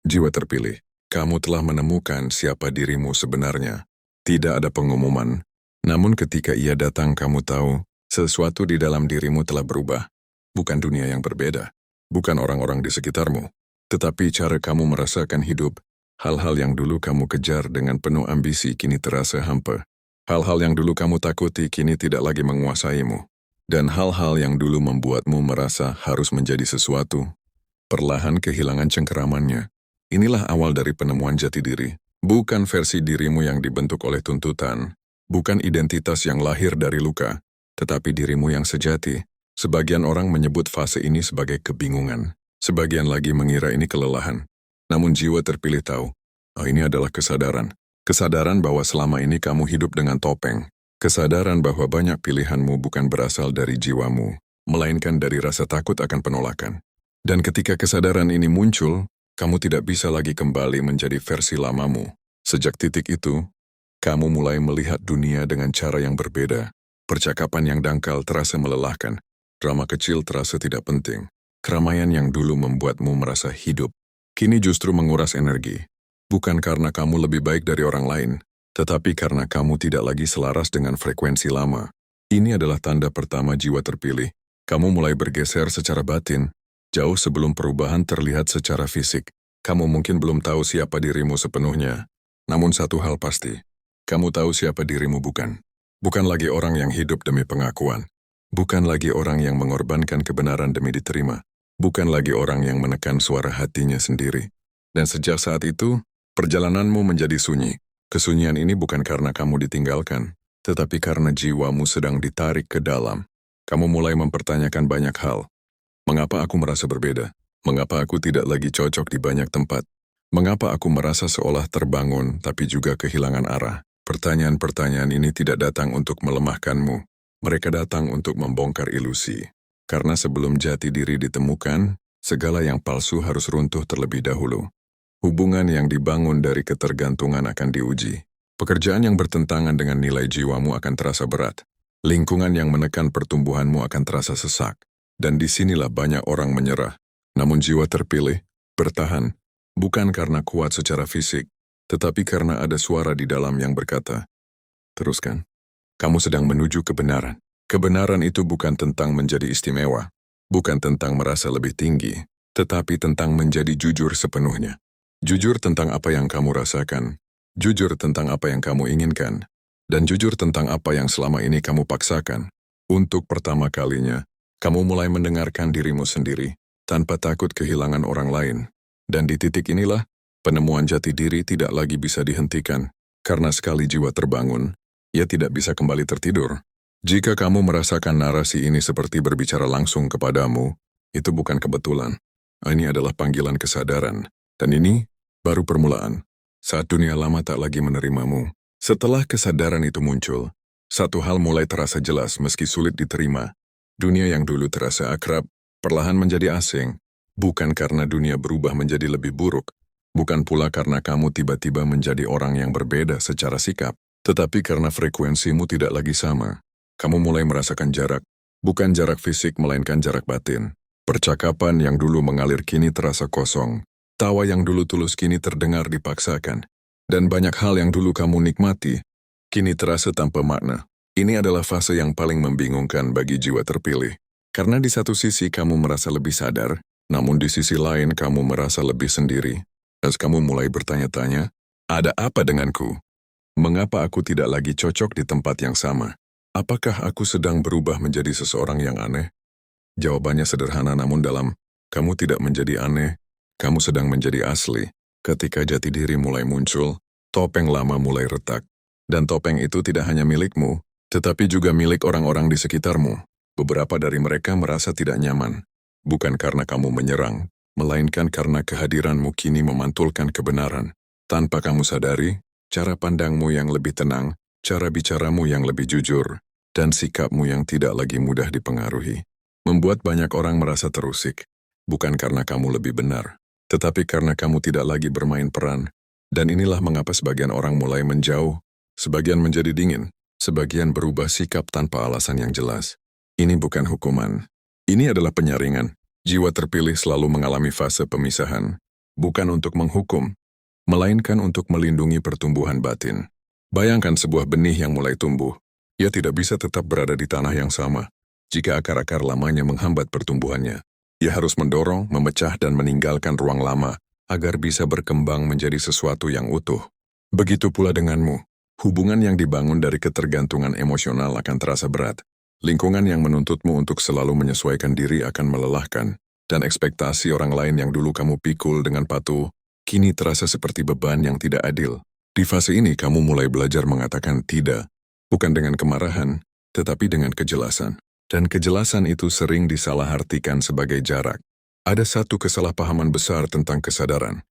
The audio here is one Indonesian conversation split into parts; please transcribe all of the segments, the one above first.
Jiwa terpilih, kamu telah menemukan siapa dirimu sebenarnya. Tidak ada pengumuman, namun ketika ia datang kamu tahu, sesuatu di dalam dirimu telah berubah. Bukan dunia yang berbeda, bukan orang-orang di sekitarmu, tetapi cara kamu merasakan hidup. Hal-hal yang dulu kamu kejar dengan penuh ambisi kini terasa hampa. Hal-hal yang dulu kamu takuti kini tidak lagi menguasaimu. Dan hal-hal yang dulu membuatmu merasa harus menjadi sesuatu, perlahan kehilangan cengkeramannya. Inilah awal dari penemuan jati diri. Bukan versi dirimu yang dibentuk oleh tuntutan, bukan identitas yang lahir dari luka, tetapi dirimu yang sejati. Sebagian orang menyebut fase ini sebagai kebingungan. Sebagian lagi mengira ini kelelahan. Namun jiwa terpilih tahu, ini adalah kesadaran. Kesadaran bahwa selama ini kamu hidup dengan topeng. Kesadaran bahwa banyak pilihanmu bukan berasal dari jiwamu, melainkan dari rasa takut akan penolakan. Dan ketika kesadaran ini muncul, kamu tidak bisa lagi kembali menjadi versi lamamu. Sejak titik itu, kamu mulai melihat dunia dengan cara yang berbeda. Percakapan yang dangkal terasa melelahkan. Drama kecil terasa tidak penting. Keramaian yang dulu membuatmu merasa hidup, kini justru menguras energi. Bukan karena kamu lebih baik dari orang lain, tetapi karena kamu tidak lagi selaras dengan frekuensi lama. Ini adalah tanda pertama jiwa terpilih. Kamu mulai bergeser secara batin, jauh sebelum perubahan terlihat secara fisik. Kamu mungkin belum tahu siapa dirimu sepenuhnya. Namun satu hal pasti, kamu tahu siapa dirimu bukan. Bukan lagi orang yang hidup demi pengakuan. Bukan lagi orang yang mengorbankan kebenaran demi diterima. Bukan lagi orang yang menekan suara hatinya sendiri. Dan sejak saat itu, perjalananmu menjadi sunyi. Kesunyian ini bukan karena kamu ditinggalkan, tetapi karena jiwamu sedang ditarik ke dalam. Kamu mulai mempertanyakan banyak hal. Mengapa aku merasa berbeda? Mengapa aku tidak lagi cocok di banyak tempat? Mengapa aku merasa seolah terbangun tapi juga kehilangan arah? Pertanyaan-pertanyaan ini tidak datang untuk melemahkanmu. Mereka datang untuk membongkar ilusi. Karena sebelum jati diri ditemukan, segala yang palsu harus runtuh terlebih dahulu. Hubungan yang dibangun dari ketergantungan akan diuji. Pekerjaan yang bertentangan dengan nilai jiwamu akan terasa berat. Lingkungan yang menekan pertumbuhanmu akan terasa sesak. Dan disinilah banyak orang menyerah. Namun jiwa terpilih, bertahan, bukan karena kuat secara fisik, tetapi karena ada suara di dalam yang berkata, teruskan. Kamu sedang menuju kebenaran. Kebenaran itu bukan tentang menjadi istimewa, bukan tentang merasa lebih tinggi, tetapi tentang menjadi jujur sepenuhnya. Jujur tentang apa yang kamu rasakan, jujur tentang apa yang kamu inginkan, dan jujur tentang apa yang selama ini kamu paksakan. Untuk pertama kalinya, kamu mulai mendengarkan dirimu sendiri, tanpa takut kehilangan orang lain. Dan di titik inilah, penemuan jati diri tidak lagi bisa dihentikan, karena sekali jiwa terbangun, ia tidak bisa kembali tertidur. Jika kamu merasakan narasi ini seperti berbicara langsung kepadamu, itu bukan kebetulan. Ini adalah panggilan kesadaran. Dan ini baru permulaan, saat dunia lama tak lagi menerimamu. Setelah kesadaran itu muncul, satu hal mulai terasa jelas meski sulit diterima. Dunia yang dulu terasa akrab, perlahan menjadi asing. Bukan karena dunia berubah menjadi lebih buruk, bukan pula karena kamu tiba-tiba menjadi orang yang berbeda secara sikap, tetapi karena frekuensimu tidak lagi sama. Kamu mulai merasakan jarak, bukan jarak fisik melainkan jarak batin. Percakapan yang dulu mengalir kini terasa kosong. Tawa yang dulu tulus kini terdengar dipaksakan. Dan banyak hal yang dulu kamu nikmati, kini terasa tanpa makna. Ini adalah fase yang paling membingungkan bagi jiwa terpilih. Karena di satu sisi kamu merasa lebih sadar, namun di sisi lain kamu merasa lebih sendiri. As kamu mulai bertanya-tanya, ada apa denganku? Mengapa aku tidak lagi cocok di tempat yang sama? Apakah aku sedang berubah menjadi seseorang yang aneh? Jawabannya sederhana namun dalam, kamu tidak menjadi aneh. Kamu sedang menjadi asli. Ketika jati diri mulai muncul, topeng lama mulai retak. Dan topeng itu tidak hanya milikmu, tetapi juga milik orang-orang di sekitarmu. Beberapa dari mereka merasa tidak nyaman. Bukan karena kamu menyerang, melainkan karena kehadiranmu kini memantulkan kebenaran. Tanpa kamu sadari, cara pandangmu yang lebih tenang, cara bicaramu yang lebih jujur, dan sikapmu yang tidak lagi mudah dipengaruhi, membuat banyak orang merasa terusik. Bukan karena kamu lebih benar, tetapi karena kamu tidak lagi bermain peran. Dan inilah mengapa sebagian orang mulai menjauh, sebagian menjadi dingin, sebagian berubah sikap tanpa alasan yang jelas. Ini bukan hukuman. Ini adalah penyaringan. Jiwa terpilih selalu mengalami fase pemisahan. bukan untuk menghukum, melainkan untuk melindungi pertumbuhan batin. Bayangkan sebuah benih yang mulai tumbuh. Ia tidak bisa tetap berada di tanah yang sama jika akar-akar lamanya menghambat pertumbuhannya. Ia harus mendorong, memecah, dan meninggalkan ruang lama agar bisa berkembang menjadi sesuatu yang utuh. Begitu pula denganmu. Hubungan yang dibangun dari ketergantungan emosional akan terasa berat. Lingkungan yang menuntutmu untuk selalu menyesuaikan diri akan melelahkan. Dan ekspektasi orang lain yang dulu kamu pikul dengan patuh, kini terasa seperti beban yang tidak adil. Di fase ini kamu mulai belajar mengatakan tidak, bukan dengan kemarahan, tetapi dengan kejelasan. Dan kejelasan itu sering disalahartikan sebagai jarak. Ada satu kesalahpahaman besar tentang kesadaran.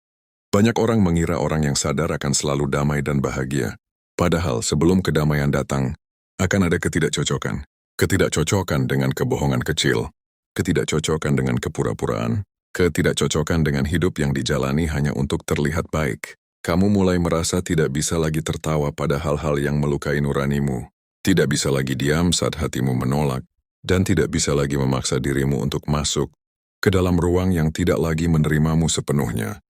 Banyak orang mengira orang yang sadar akan selalu damai dan bahagia. Padahal sebelum kedamaian datang, akan ada ketidakcocokan. Ketidakcocokan dengan kebohongan kecil, ketidakcocokan dengan kepura-puraan, ketidakcocokan dengan hidup yang dijalani hanya untuk terlihat baik. Kamu mulai merasa tidak bisa lagi tertawa pada hal-hal yang melukai nuranimu, tidak bisa lagi diam saat hatimu menolak, dan tidak bisa lagi memaksa dirimu untuk masuk ke dalam ruang yang tidak lagi menerimamu sepenuhnya.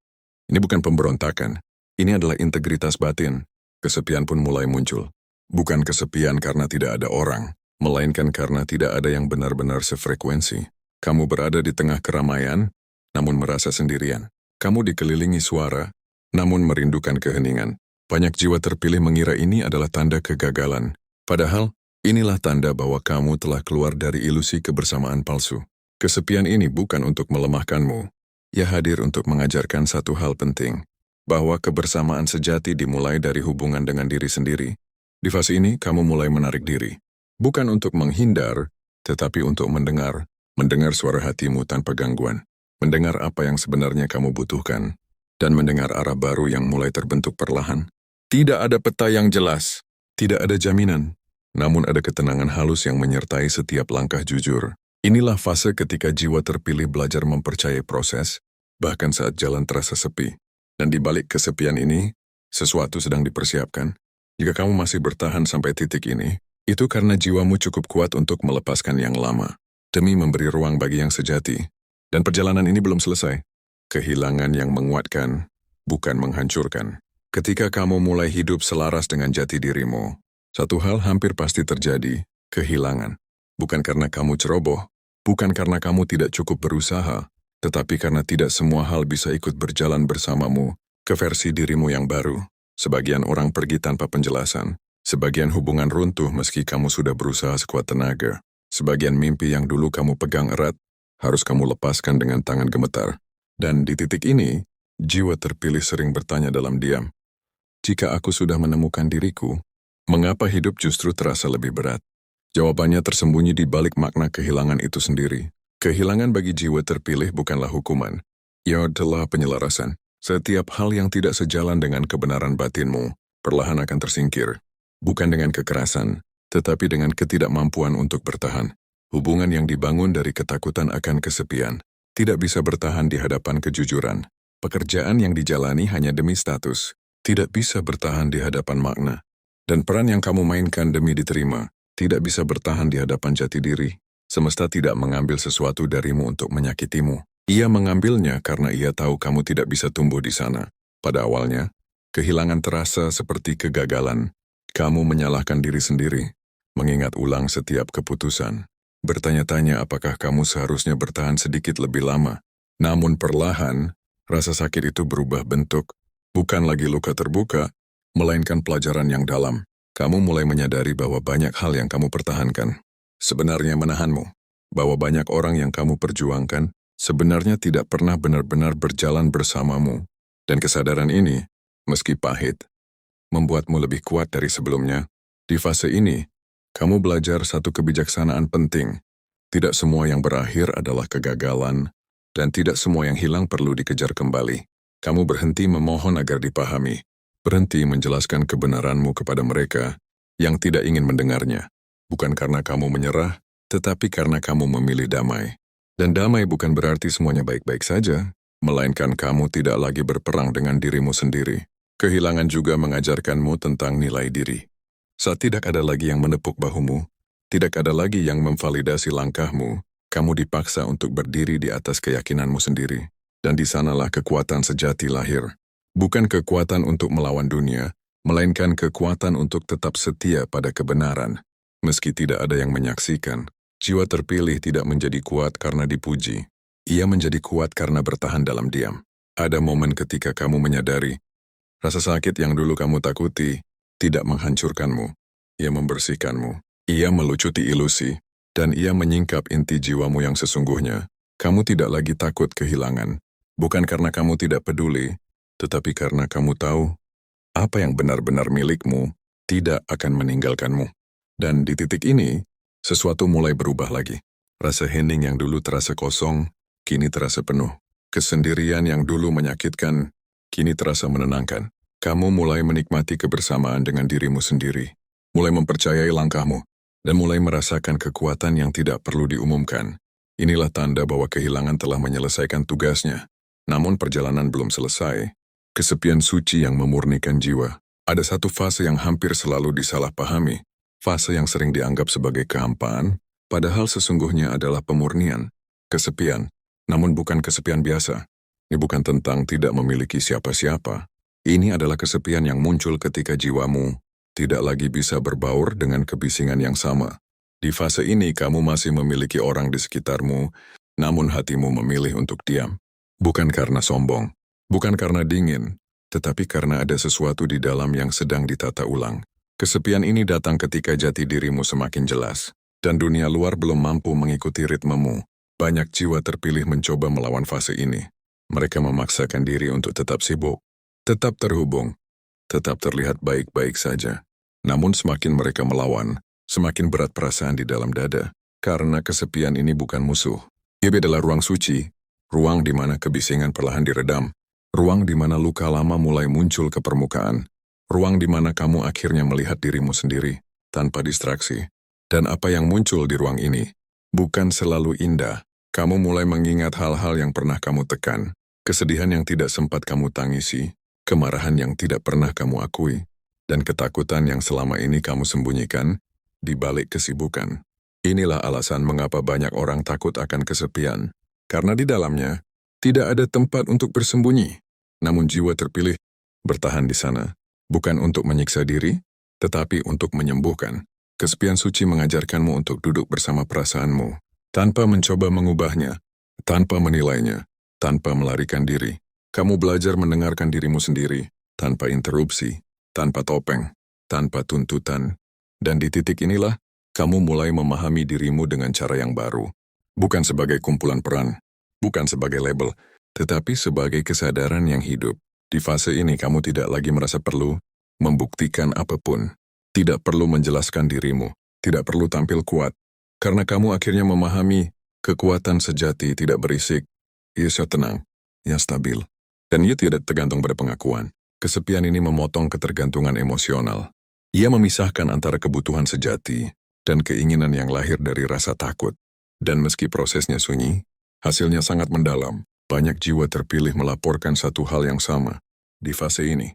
Ini bukan pemberontakan, ini adalah integritas batin. Kesepian pun mulai muncul. Bukan kesepian karena tidak ada orang, melainkan karena tidak ada yang benar-benar sefrekuensi. Kamu berada di tengah keramaian, namun merasa sendirian. Kamu dikelilingi suara, namun merindukan keheningan. Banyak jiwa terpilih mengira ini adalah tanda kegagalan. Padahal, inilah tanda bahwa kamu telah keluar dari ilusi kebersamaan palsu. Kesepian ini bukan untuk melemahkanmu. Ia hadir untuk mengajarkan satu hal penting, bahwa kebersamaan sejati dimulai dari hubungan dengan diri sendiri. Di fase ini, kamu mulai menarik diri. Bukan untuk menghindar, tetapi untuk mendengar suara hatimu tanpa gangguan, mendengar apa yang sebenarnya kamu butuhkan, dan mendengar arah baru yang mulai terbentuk perlahan. Tidak ada peta yang jelas, tidak ada jaminan, namun ada ketenangan halus yang menyertai setiap langkah jujur. Inilah fase ketika jiwa terpilih belajar mempercayai proses, bahkan saat jalan terasa sepi. Dan di balik kesepian ini, sesuatu sedang dipersiapkan. Jika kamu masih bertahan sampai titik ini, itu karena jiwamu cukup kuat untuk melepaskan yang lama, demi memberi ruang bagi yang sejati. Dan perjalanan ini belum selesai. Kehilangan yang menguatkan, bukan menghancurkan. Ketika kamu mulai hidup selaras dengan jati dirimu, satu hal hampir pasti terjadi, kehilangan. Bukan karena kamu ceroboh, bukan karena kamu tidak cukup berusaha, tetapi karena tidak semua hal bisa ikut berjalan bersamamu ke versi dirimu yang baru. Sebagian orang pergi tanpa penjelasan, sebagian hubungan runtuh meski kamu sudah berusaha sekuat tenaga, sebagian mimpi yang dulu kamu pegang erat, harus kamu lepaskan dengan tangan gemetar. Dan di titik ini, jiwa terpilih sering bertanya dalam diam, jika aku sudah menemukan diriku, mengapa hidup justru terasa lebih berat? Jawabannya tersembunyi di balik makna kehilangan itu sendiri. Kehilangan bagi jiwa terpilih bukanlah hukuman. Ia adalah penyelarasan. Setiap hal yang tidak sejalan dengan kebenaran batinmu, perlahan akan tersingkir. Bukan dengan kekerasan, tetapi dengan ketidakmampuan untuk bertahan. Hubungan yang dibangun dari ketakutan akan kesepian, tidak bisa bertahan di hadapan kejujuran. Pekerjaan yang dijalani hanya demi status, tidak bisa bertahan di hadapan makna. Dan peran yang kamu mainkan demi diterima, tidak bisa bertahan di hadapan jati diri. Semesta tidak mengambil sesuatu darimu untuk menyakitimu. Ia mengambilnya karena ia tahu kamu tidak bisa tumbuh di sana. Pada awalnya, kehilangan terasa seperti kegagalan. Kamu menyalahkan diri sendiri, mengingat ulang setiap keputusan. Bertanya-tanya apakah kamu seharusnya bertahan sedikit lebih lama. Namun perlahan, rasa sakit itu berubah bentuk. Bukan lagi luka terbuka, melainkan pelajaran yang dalam. Kamu mulai menyadari bahwa banyak hal yang kamu pertahankan sebenarnya menahanmu, bahwa banyak orang yang kamu perjuangkan sebenarnya tidak pernah benar-benar berjalan bersamamu. Dan kesadaran ini, meski pahit, membuatmu lebih kuat dari sebelumnya. Di fase ini, kamu belajar satu kebijaksanaan penting. Tidak semua yang berakhir adalah kegagalan, dan tidak semua yang hilang perlu dikejar kembali. Kamu berhenti memohon agar dipahami, berhenti menjelaskan kebenaranmu kepada mereka yang tidak ingin mendengarnya. Bukan karena kamu menyerah, tetapi karena kamu memilih damai. Dan damai bukan berarti semuanya baik-baik saja, melainkan kamu tidak lagi berperang dengan dirimu sendiri. Kehilangan juga mengajarkanmu tentang nilai diri. Saat tidak ada lagi yang menepuk bahumu, tidak ada lagi yang memvalidasi langkahmu, kamu dipaksa untuk berdiri di atas keyakinanmu sendiri. Dan di sanalah kekuatan sejati lahir. Bukan kekuatan untuk melawan dunia, melainkan kekuatan untuk tetap setia pada kebenaran. Meski tidak ada yang menyaksikan, jiwa terpilih tidak menjadi kuat karena dipuji. Ia menjadi kuat karena bertahan dalam diam. Ada momen ketika kamu menyadari, rasa sakit yang dulu kamu takuti tidak menghancurkanmu. Ia membersihkanmu. Ia melucuti ilusi, dan ia menyingkap inti jiwamu yang sesungguhnya. Kamu tidak lagi takut kehilangan. Bukan karena kamu tidak peduli, tetapi karena kamu tahu apa yang benar-benar milikmu tidak akan meninggalkanmu. Dan di titik ini, sesuatu mulai berubah lagi. Rasa hening yang dulu terasa kosong, kini terasa penuh. Kesendirian yang dulu menyakitkan, kini terasa menenangkan. Kamu mulai menikmati kebersamaan dengan dirimu sendiri, mulai mempercayai langkahmu, dan mulai merasakan kekuatan yang tidak perlu diumumkan. Inilah tanda bahwa kehilangan telah menyelesaikan tugasnya. Namun perjalanan belum selesai. Kesepian suci yang memurnikan jiwa. Ada satu fase yang hampir selalu disalahpahami. Fase yang sering dianggap sebagai kehampaan, padahal sesungguhnya adalah pemurnian. Kesepian, namun bukan kesepian biasa. Ini bukan tentang tidak memiliki siapa-siapa. Ini adalah kesepian yang muncul ketika jiwamu tidak lagi bisa berbaur dengan kebisingan yang sama. Di fase ini kamu masih memiliki orang di sekitarmu, namun hatimu memilih untuk diam. Bukan karena sombong, bukan karena dingin, tetapi karena ada sesuatu di dalam yang sedang ditata ulang. Kesepian ini datang ketika jati dirimu semakin jelas, dan dunia luar belum mampu mengikuti ritmemu. Banyak jiwa terpilih mencoba melawan fase ini. Mereka memaksakan diri untuk tetap sibuk, tetap terhubung, tetap terlihat baik-baik saja. Namun semakin mereka melawan, semakin berat perasaan di dalam dada. Karena kesepian ini bukan musuh. Ia adalah ruang suci, ruang di mana kebisingan perlahan diredam, ruang di mana luka lama mulai muncul ke permukaan, ruang di mana kamu akhirnya melihat dirimu sendiri, tanpa distraksi. Dan apa yang muncul di ruang ini, bukan selalu indah. Kamu mulai mengingat hal-hal yang pernah kamu tekan, kesedihan yang tidak sempat kamu tangisi, kemarahan yang tidak pernah kamu akui, dan ketakutan yang selama ini kamu sembunyikan di balik kesibukan. Inilah alasan mengapa banyak orang takut akan kesepian. Karena di dalamnya, tidak ada tempat untuk bersembunyi. Namun jiwa terpilih bertahan di sana, bukan untuk menyiksa diri, tetapi untuk menyembuhkan. Kesepian suci mengajarkanmu untuk duduk bersama perasaanmu, tanpa mencoba mengubahnya, tanpa menilainya, tanpa melarikan diri. Kamu belajar mendengarkan dirimu sendiri, tanpa interupsi, tanpa topeng, tanpa tuntutan. Dan di titik inilah, kamu mulai memahami dirimu dengan cara yang baru. Bukan sebagai kumpulan peran, bukan sebagai label, tetapi sebagai kesadaran yang hidup. Di fase ini kamu tidak lagi merasa perlu membuktikan apapun. Tidak perlu menjelaskan dirimu, tidak perlu tampil kuat. Karena kamu akhirnya memahami kekuatan sejati tidak berisik. Ia tenang, ia stabil. Dan ia tidak tergantung pada pengakuan. Kesepian ini memotong ketergantungan emosional. Ia memisahkan antara kebutuhan sejati dan keinginan yang lahir dari rasa takut. Dan meski prosesnya sunyi, hasilnya sangat mendalam. Banyak jiwa terpilih melaporkan satu hal yang sama. Di fase ini,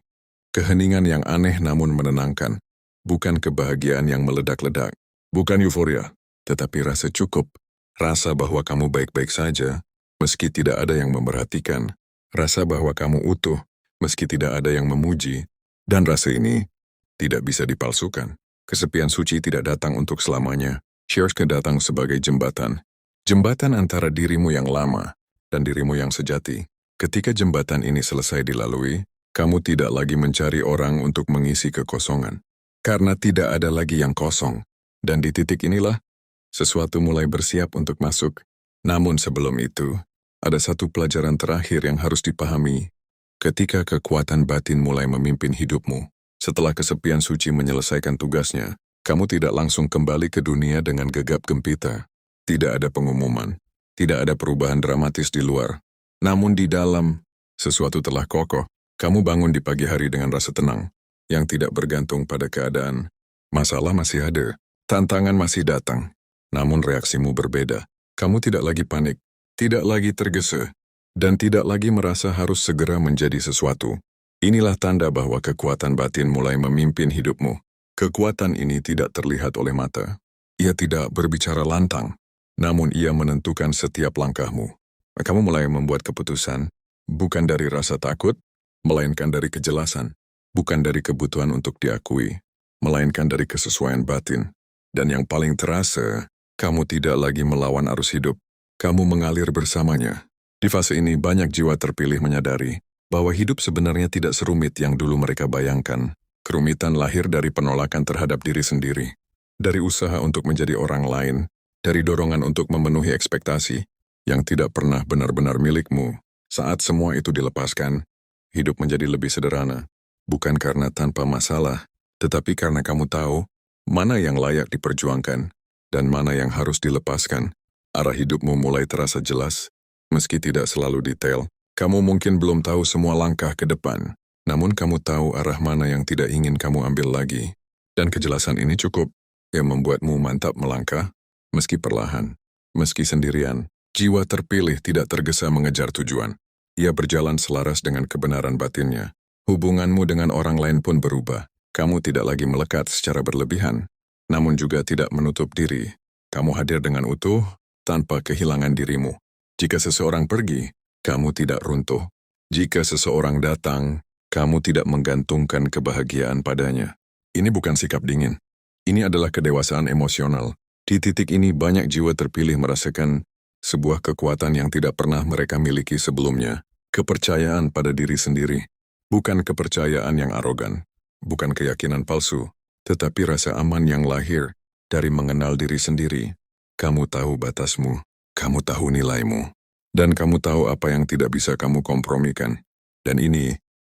keheningan yang aneh namun menenangkan. Bukan kebahagiaan yang meledak-ledak. Bukan euforia, tetapi rasa cukup. Rasa bahwa kamu baik-baik saja, meski tidak ada yang memerhatikan. Rasa bahwa kamu utuh, meski tidak ada yang memuji. Dan rasa ini tidak bisa dipalsukan. Kesepian suci tidak datang untuk selamanya. Sherska datang sebagai jembatan. Jembatan antara dirimu yang lama dan dirimu yang sejati. Ketika jembatan ini selesai dilalui, kamu tidak lagi mencari orang untuk mengisi kekosongan. Karena tidak ada lagi yang kosong. Dan di titik inilah, sesuatu mulai bersiap untuk masuk. Namun sebelum itu, ada satu pelajaran terakhir yang harus dipahami. Ketika kekuatan batin mulai memimpin hidupmu, setelah kesepian suci menyelesaikan tugasnya, kamu tidak langsung kembali ke dunia dengan gegap gempita. Tidak ada pengumuman, tidak ada perubahan dramatis di luar. Namun di dalam, sesuatu telah kokoh. Kamu bangun di pagi hari dengan rasa tenang, yang tidak bergantung pada keadaan. Masalah masih ada, tantangan masih datang. Namun reaksimu berbeda. Kamu tidak lagi panik, tidak lagi tergesa, dan tidak lagi merasa harus segera menjadi sesuatu. Inilah tanda bahwa kekuatan batin mulai memimpin hidupmu. Kekuatan ini tidak terlihat oleh mata. Ia tidak berbicara lantang, namun ia menentukan setiap langkahmu. Kamu mulai membuat keputusan, Bukan dari rasa takut, melainkan dari kejelasan. Bukan dari kebutuhan untuk diakui, melainkan dari kesesuaian batin. Dan yang paling terasa, kamu tidak lagi melawan arus hidup. Kamu mengalir bersamanya. Di fase ini banyak jiwa terpilih menyadari bahwa hidup sebenarnya tidak serumit yang dulu mereka bayangkan. Kerumitan lahir dari penolakan terhadap diri sendiri, dari usaha untuk menjadi orang lain, dari dorongan untuk memenuhi ekspektasi yang tidak pernah benar-benar milikmu. Saat semua itu dilepaskan, hidup menjadi lebih sederhana. Bukan karena tanpa masalah, tetapi karena kamu tahu mana yang layak diperjuangkan dan mana yang harus dilepaskan. Arah hidupmu mulai terasa jelas, meski tidak selalu detail. Kamu mungkin belum tahu semua langkah ke depan, namun kamu tahu arah mana yang tidak ingin kamu ambil lagi. Dan kejelasan ini cukup, yang membuatmu mantap melangkah, meski perlahan, meski sendirian. Jiwa terpilih tidak tergesa mengejar tujuan. Ia berjalan selaras dengan kebenaran batinnya. Hubunganmu dengan orang lain pun berubah. Kamu tidak lagi melekat secara berlebihan, namun juga tidak menutup diri. Kamu hadir dengan utuh, tanpa kehilangan dirimu. Jika seseorang pergi, kamu tidak runtuh. Jika seseorang datang, kamu tidak menggantungkan kebahagiaan padanya. Ini bukan sikap dingin. Ini adalah kedewasaan emosional. Di titik ini banyak jiwa terpilih merasakan sebuah kekuatan yang tidak pernah mereka miliki sebelumnya. Kepercayaan pada diri sendiri. Bukan kepercayaan yang arogan, bukan keyakinan palsu, tetapi rasa aman yang lahir dari mengenal diri sendiri. Kamu tahu batasmu, kamu tahu nilaimu, dan kamu tahu apa yang tidak bisa kamu kompromikan. Dan ini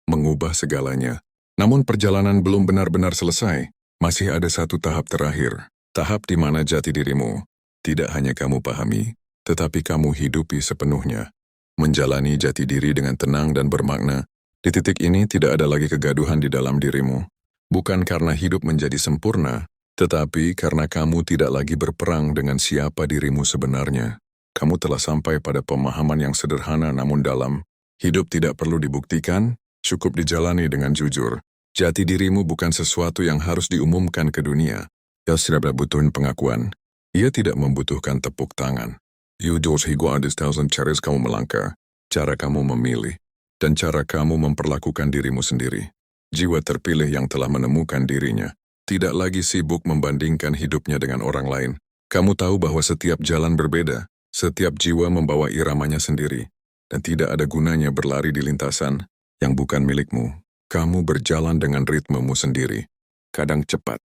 mengubah segalanya. Namun perjalanan belum benar-benar selesai. Masih ada satu tahap terakhir. Tahap di mana jati dirimu tidak hanya kamu pahami, tetapi kamu hidupi sepenuhnya. Menjalani jati diri dengan tenang dan bermakna. Di titik ini tidak ada lagi kegaduhan di dalam dirimu. Bukan karena hidup menjadi sempurna, tetapi karena kamu tidak lagi berperang dengan siapa dirimu sebenarnya. Kamu telah sampai pada pemahaman yang sederhana namun dalam. Hidup tidak perlu dibuktikan, cukup dijalani dengan jujur. Jati dirimu bukan sesuatu yang harus diumumkan ke dunia. Ia tidak butuh pengakuan. Ia tidak membutuhkan tepuk tangan. Yudhos hingga ada 1,000 cara kamu melangkah, cara kamu memilih, dan cara kamu memperlakukan dirimu sendiri. Jiwa terpilih yang telah menemukan dirinya, tidak lagi sibuk membandingkan hidupnya dengan orang lain. Kamu tahu bahwa setiap jalan berbeda, setiap jiwa membawa iramanya sendiri, dan tidak ada gunanya berlari di lintasan yang bukan milikmu. Kamu berjalan dengan ritmemu sendiri, kadang cepat,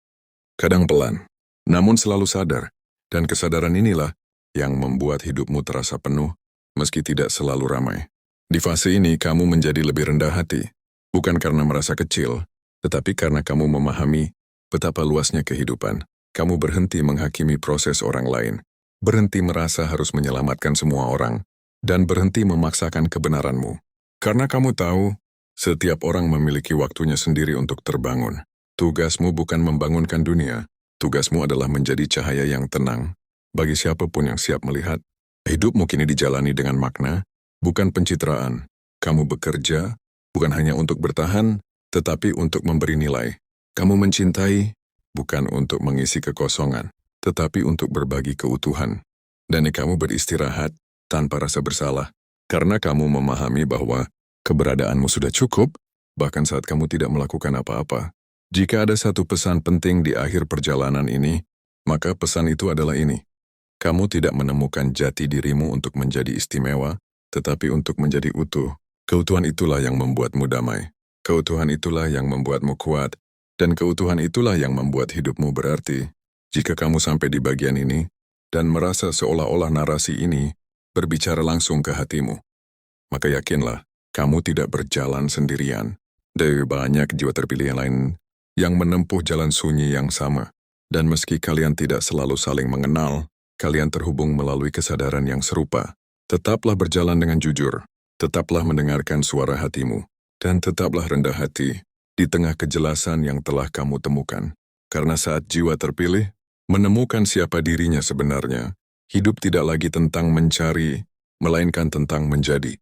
kadang pelan, namun selalu sadar, dan kesadaran inilah yang membuat hidupmu terasa penuh, meski tidak selalu ramai. Di fase ini, kamu menjadi lebih rendah hati, bukan karena merasa kecil, tetapi karena kamu memahami betapa luasnya kehidupan. Kamu berhenti menghakimi proses orang lain, berhenti merasa harus menyelamatkan semua orang, dan berhenti memaksakan kebenaranmu. Karena kamu tahu, setiap orang memiliki waktunya sendiri untuk terbangun. Tugasmu bukan membangunkan dunia, tugasmu adalah menjadi cahaya yang tenang, bagi siapapun yang siap melihat. Hidupmu kini dijalani dengan makna, bukan pencitraan. Kamu bekerja, bukan hanya untuk bertahan, tetapi untuk memberi nilai. Kamu mencintai, bukan untuk mengisi kekosongan, tetapi untuk berbagi keutuhan. Dan kamu beristirahat, tanpa rasa bersalah, karena kamu memahami bahwa keberadaanmu sudah cukup, bahkan saat kamu tidak melakukan apa-apa. Jika ada satu pesan penting di akhir perjalanan ini, maka pesan itu adalah ini. Kamu tidak menemukan jati dirimu untuk menjadi istimewa, tetapi untuk menjadi utuh. Keutuhan itulah yang membuatmu damai. Keutuhan itulah yang membuatmu kuat. Dan keutuhan itulah yang membuat hidupmu berarti. Jika kamu sampai di bagian ini, dan merasa seolah-olah narasi ini berbicara langsung ke hatimu, maka yakinlah, kamu tidak berjalan sendirian. Dari banyak jiwa terpilih yang lain yang menempuh jalan sunyi yang sama. Dan meski kalian tidak selalu saling mengenal, kalian terhubung melalui kesadaran yang serupa. Tetaplah berjalan dengan jujur, tetaplah mendengarkan suara hatimu, dan tetaplah rendah hati di tengah kejelasan yang telah kamu temukan. Karena saat jiwa terpilih menemukan siapa dirinya sebenarnya, hidup tidak lagi tentang mencari, melainkan tentang menjadi.